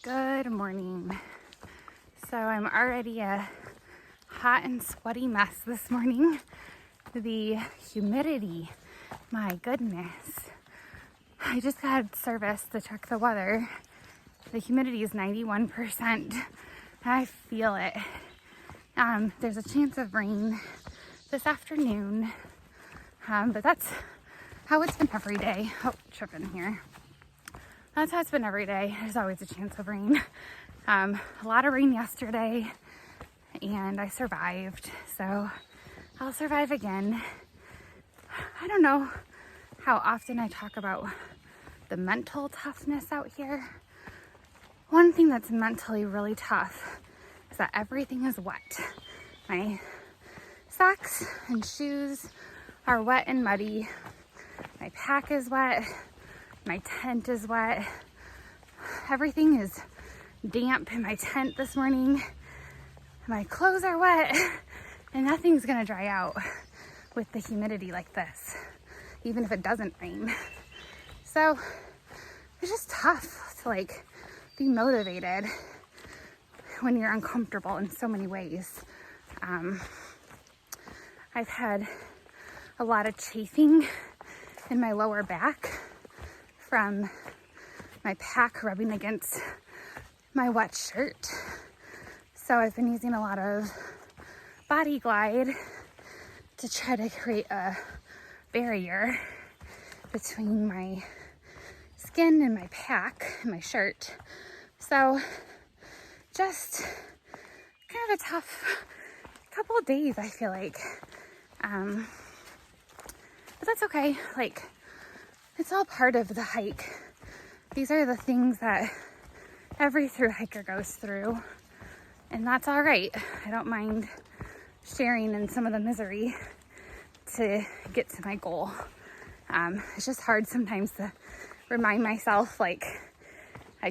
Good morning. So I'm already a hot and sweaty mess this morning. The humidity, my goodness. I just got service to check the weather. The humidity is 91%. I feel it. There's a chance of rain this afternoon, but that's how it's been every day. Oh, tripping here. That's how it's been every day. There's always a chance of rain. A lot of rain yesterday, and I survived, so I'll survive again. I don't know how often I talk about the mental toughness out here. One thing that's mentally really tough is that everything is wet. My socks and shoes are wet and muddy. My pack is wet. My tent is wet. Everything is damp in my tent this morning. My clothes are wet, and nothing's gonna dry out with the humidity like this, even if it doesn't rain. So it's just tough to be motivated when you're uncomfortable in so many ways. I've had a lot of chafing in my lower back from my pack rubbing against my wet shirt. So I've been using a lot of Body Glide to try to create a barrier between my skin and my pack and my shirt. So just kind of a tough couple of days, I feel like. But that's okay. It's all part of the hike. These are the things that every thru hiker goes through, and that's all right. I don't mind sharing in some of the misery to get to my goal. It's just hard sometimes to remind myself, I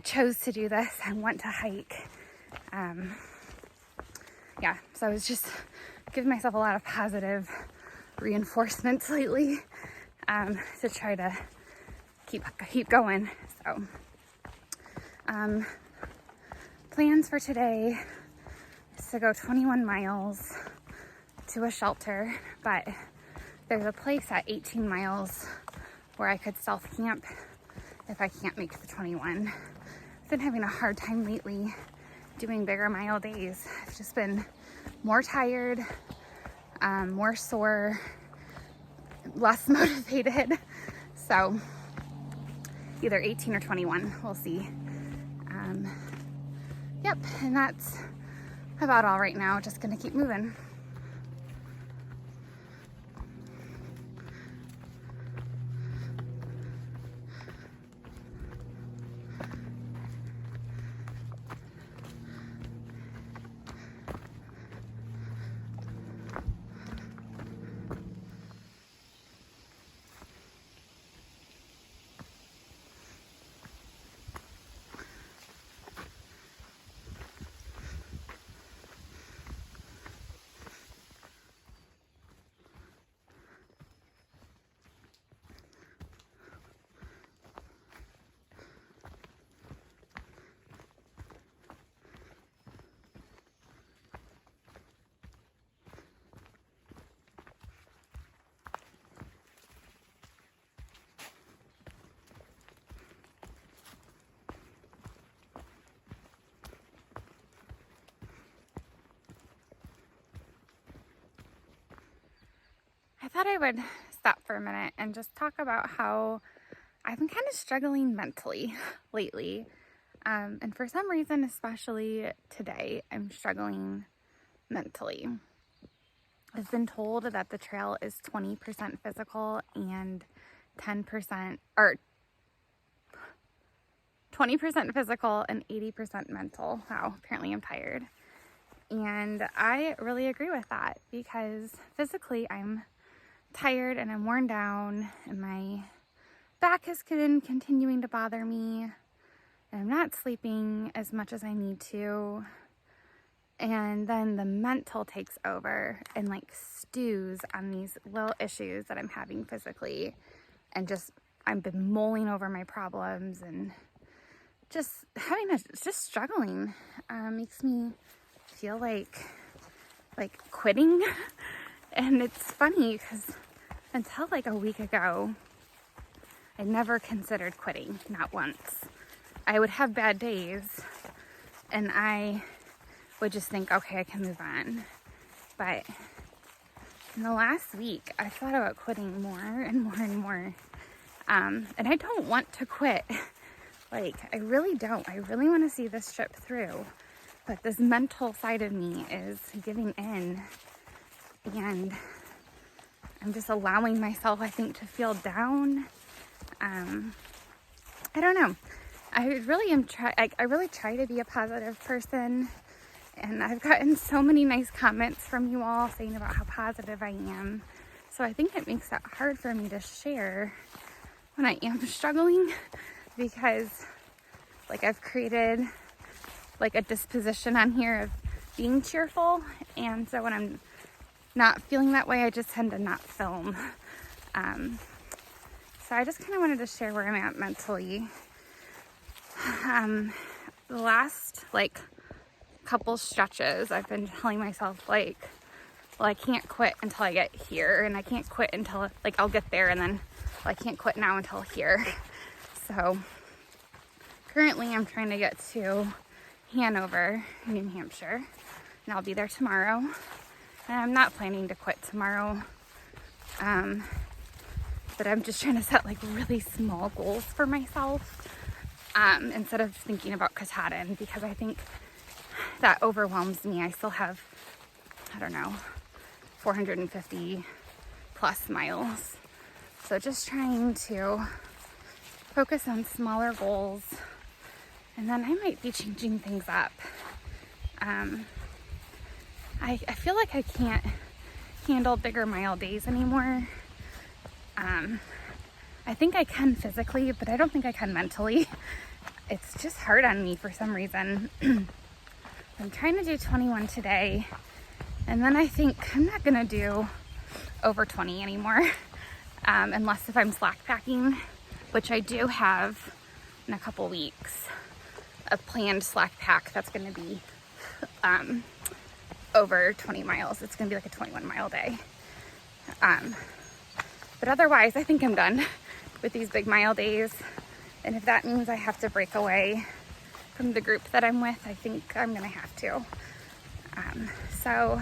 chose to do this. I want to hike. So I was just giving myself a lot of positive reinforcements lately to try to keep going. So plans for today is to go 21 miles to a shelter, but there's a place at 18 miles where I could self-camp if I can't make the 21. I've been having a hard time lately doing bigger mile days. I've just been more tired, more sore, less motivated. So either 18 or 21, we'll see. Yep, and that's about all right now. Just gonna keep moving. I thought I would stop for a minute and just talk about how I've been kind of struggling mentally lately. And for some reason, especially today, I'm struggling mentally. I've been told that the trail is 20% physical and 10%, or 20% physical and 80% mental. Wow, apparently I'm tired. And I really agree with that because physically I'm tired and I'm worn down and my back has been continuing to bother me and I'm not sleeping as much as I need to. And then the mental takes over and stews on these little issues that I'm having physically, and just I've been mulling over my problems and just struggling. Makes me feel like quitting. And it's funny because until like a week ago, I never considered quitting, not once. I would have bad days and I would just think, okay, I can move on. But in the last week, I thought about quitting more and more and more. And I don't want to quit. Like, I really don't. I really want to see this trip through. But this mental side of me is giving in. And I'm just allowing myself, I think, to feel down. I don't know. I really try to be a positive person. And I've gotten so many nice comments from you all saying about how positive I am. So I think it makes it hard for me to share when I am struggling, because like I've created like a disposition on here of being cheerful. And so when I'm not feeling that way, I just tend to not film. So I just kind of wanted to share where I'm at mentally. The last like couple stretches, I've been telling myself like, well, I can't quit until I get here, and I can't quit until like I'll get there, and then well, I can't quit now until here. So currently I'm trying to get to Hanover, New Hampshire, and I'll be there tomorrow. And I'm not planning to quit tomorrow. But I'm just trying to set like really small goals for myself, instead of thinking about Katahdin, because I think that overwhelms me. I still have, I don't know, 450 plus miles. So just trying to focus on smaller goals, and then I might be changing things up. I feel like I can't handle bigger mile days anymore. I think I can physically, but I don't think I can mentally. It's just hard on me for some reason. I'm trying to do 21 today, and then I think I'm not gonna do over 20 anymore, unless if I'm slack packing, which I do have in a couple weeks, a planned slack pack that's gonna be over 20 miles. It's gonna be like a 21 mile day. But otherwise, I think I'm done with these big mile days. And if that means I have to break away from the group that I'm with, I think I'm gonna have to. So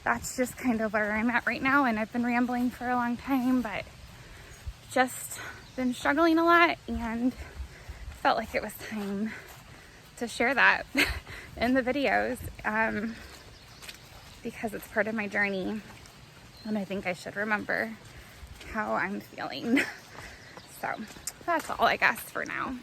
that's just kind of where I'm at right now. And I've been rambling for a long time, but just been struggling a lot, and felt like it was time to share that in the videos, because it's part of my journey, and I think I should remember how I'm feeling. So that's all, I guess, for now.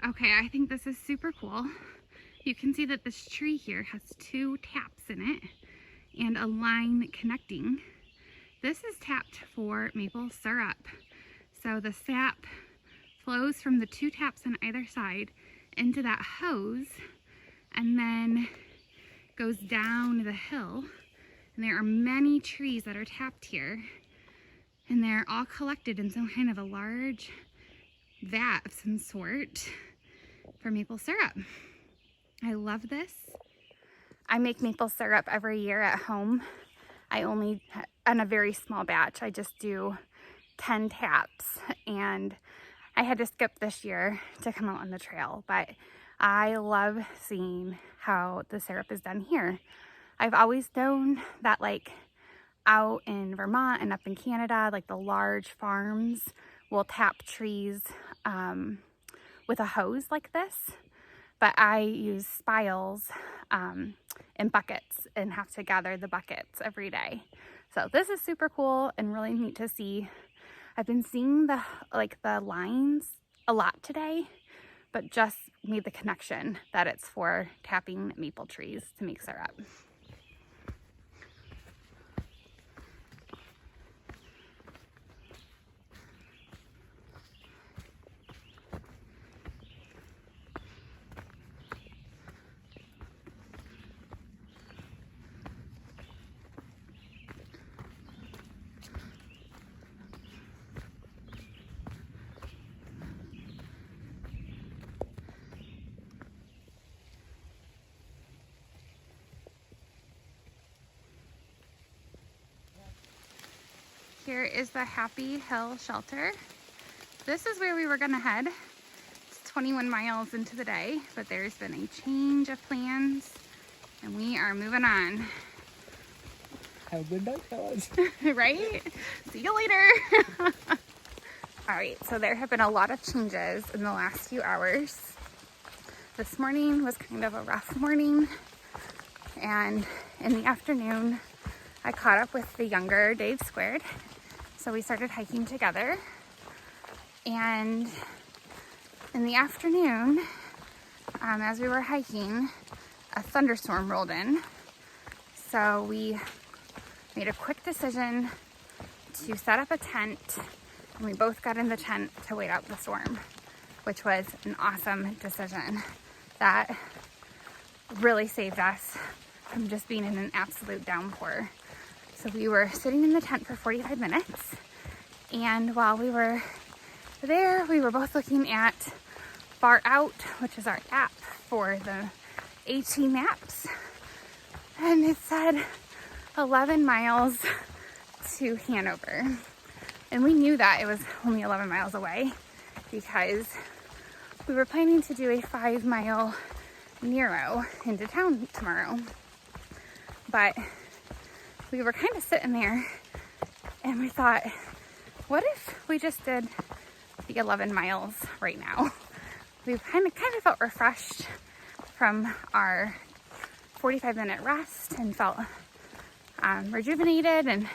Okay, I think this is super cool. You can see that this tree here has 2 taps in it and a line connecting. This is tapped for maple syrup. So the sap flows from the 2 taps on either side into that hose, and then goes down the hill. And there are many trees that are tapped here, and they're all collected in some kind of a large vat of some sort for maple syrup. I love this. I make maple syrup every year at home. I only, on a very small batch, I just do 10 taps, and I had to skip this year to come out on the trail, but I love seeing how the syrup is done here. I've always known that like out in Vermont and up in Canada, like the large farms will tap trees with a hose like this, but I use spiles in buckets and have to gather the buckets every day. So this is super cool and really neat to see. I've been seeing the lines a lot today, but just made the connection that it's for tapping maple trees to make syrup. Here is the Happy Hill Shelter. This is where we were gonna head. It's 21 miles into the day, but there's been a change of plans and we are moving on. Have a good night, fellas. Right? See you later. All right, so there have been a lot of changes in the last few hours. This morning was kind of a rough morning, and in the afternoon, I caught up with the younger Dave Squared. So we started hiking together, and in the afternoon, as we were hiking, a thunderstorm rolled in. So we made a quick decision to set up a tent, and we both got in the tent to wait out the storm, which was an awesome decision. That really saved us from just being in an absolute downpour. So we were sitting in the tent for 45 minutes, and while we were there, we were both looking at Far Out, which is our app for the AT maps, and it said 11 miles to Hanover. And we knew that it was only 11 miles away because we were planning to do a 5-mile Nero into town tomorrow. But we were kind of sitting there and we thought, what if we just did the 11 miles right now? We kind of felt refreshed from our 45-minute rest and felt rejuvenated, and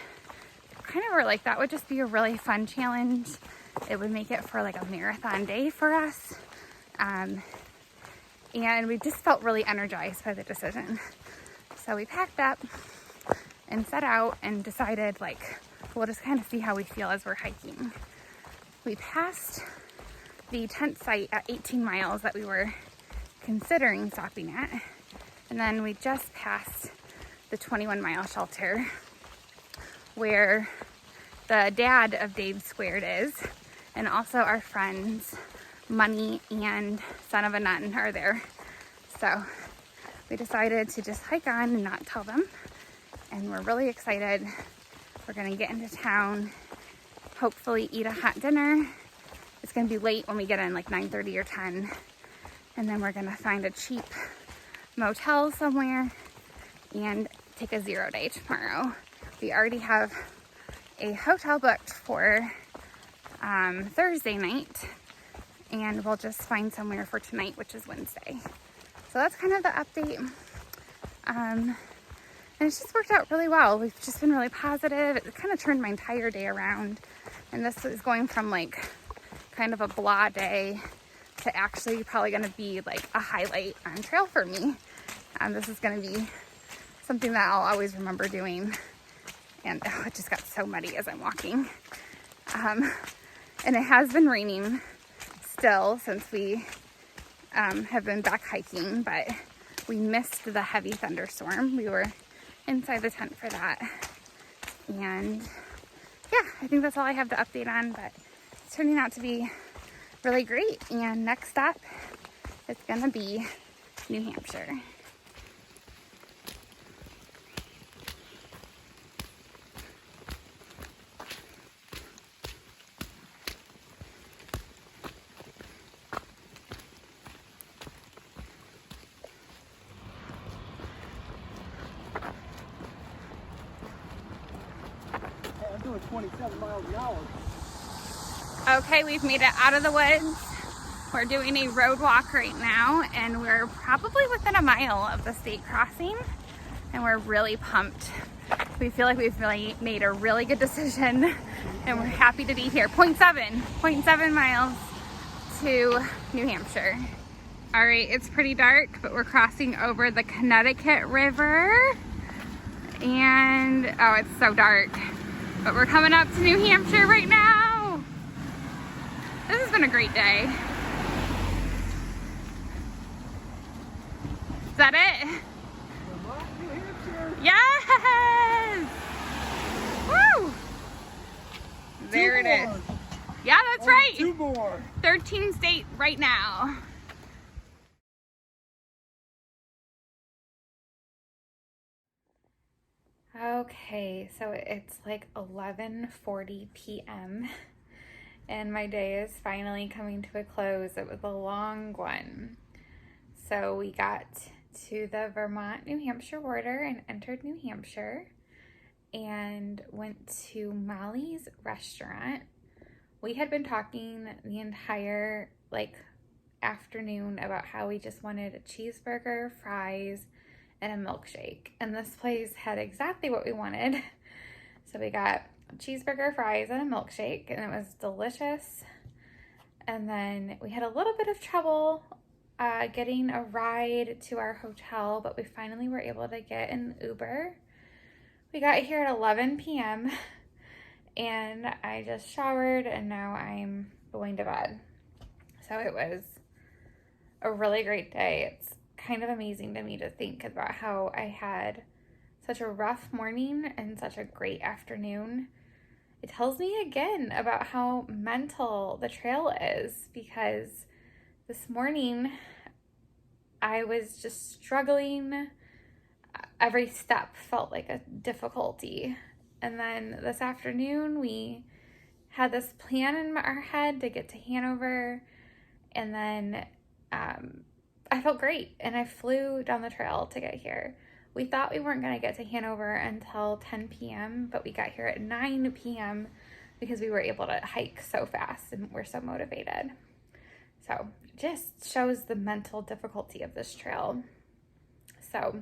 kind of were like, that would just be a really fun challenge. It would make it for like a marathon day for us. And we just felt really energized by the decision. So we packed up and set out and decided, like, we'll just kind of see how we feel as we're hiking. We passed the tent site at 18 miles that we were considering stopping at. And then we just passed the 21-mile shelter where the dad of Dave Squared is, and also our friends Money and Son of a Nun are there. So we decided to just hike on and not tell them. And we're really excited. We're gonna get into town, hopefully eat a hot dinner. It's gonna be late when we get in, like 9:30 or 10. And then we're gonna find a cheap motel somewhere and take a 0-day tomorrow. We already have a hotel booked for Thursday night, and we'll just find somewhere for tonight, which is Wednesday. So that's kind of the update. And it's just worked out really well. We've just been really positive. It kind of turned my entire day around. And this is going from like kind of a blah day to actually probably going to be like a highlight on trail for me. This is going to be something that I'll always remember doing. And oh, it just got so muddy as I'm walking. And it has been raining still since we have been back hiking, but we missed the heavy thunderstorm. We were inside the tent for that. And yeah, I think that's all I have to update on, but it's turning out to be really great. And next stop is gonna be New Hampshire. I'm doing 27 miles an hour. Okay, we've made it out of the woods. We're doing a road walk right now, and we're probably within a mile of the state crossing, and we're really pumped. We feel like we've really made a really good decision, and we're happy to be here. 0.7 miles to New Hampshire. All right, it's pretty dark, but we're crossing over the Connecticut River, and oh, it's so dark. But we're coming up to New Hampshire right now. This has been a great day. Is that it? New Hampshire. Yes! Woo! There it is. Yeah, that's right. 2 more. 13 state right now. Okay, so it's like 11:40 p.m. and my day is finally coming to a close. It was a long one. So we got to the Vermont-New Hampshire border and entered New Hampshire and went to Molly's restaurant. We had been talking the entire afternoon about how we just wanted a cheeseburger, fries, and a milkshake. And this place had exactly what we wanted. So we got a cheeseburger, fries, and a milkshake, and it was delicious. And then we had a little bit of trouble getting a ride to our hotel, but we finally were able to get an Uber. We got here at 11 p.m. and I just showered and now I'm going to bed. So it was a really great day. It's kind of amazing to me to think about how I had such a rough morning and such a great afternoon. It tells me again about how mental the trail is, because this morning I was just struggling. Every step felt like a difficulty. And then this afternoon we had this plan in our head to get to Hanover, and then I felt great and I flew down the trail to get here. We thought we weren't going to get to Hanover until 10 p.m., but we got here at 9 p.m. because we were able to hike so fast and we're so motivated. So just shows the mental difficulty of this trail. So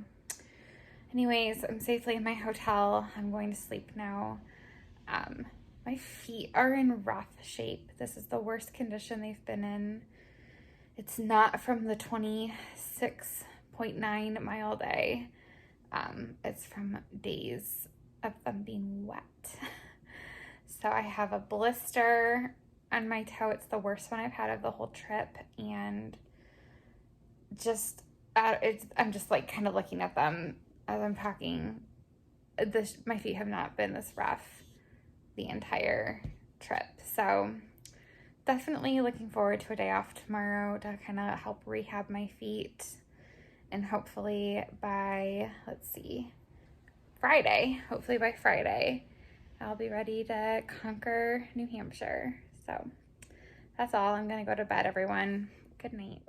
anyways, I'm safely in my hotel. I'm going to sleep now. My feet are in rough shape. This is the worst condition they've been in. It's not from the 26.9 mile day. It's from days of them being wet. So I have a blister on my toe. It's the worst one I've had of the whole trip, and just I'm just like kind of looking at them as I'm packing. My feet have not been this rough the entire trip. So definitely looking forward to a day off tomorrow to kind of help rehab my feet, and hopefully by Friday I'll be ready to conquer New Hampshire. So that's all. I'm gonna go to bed, everyone. Good night.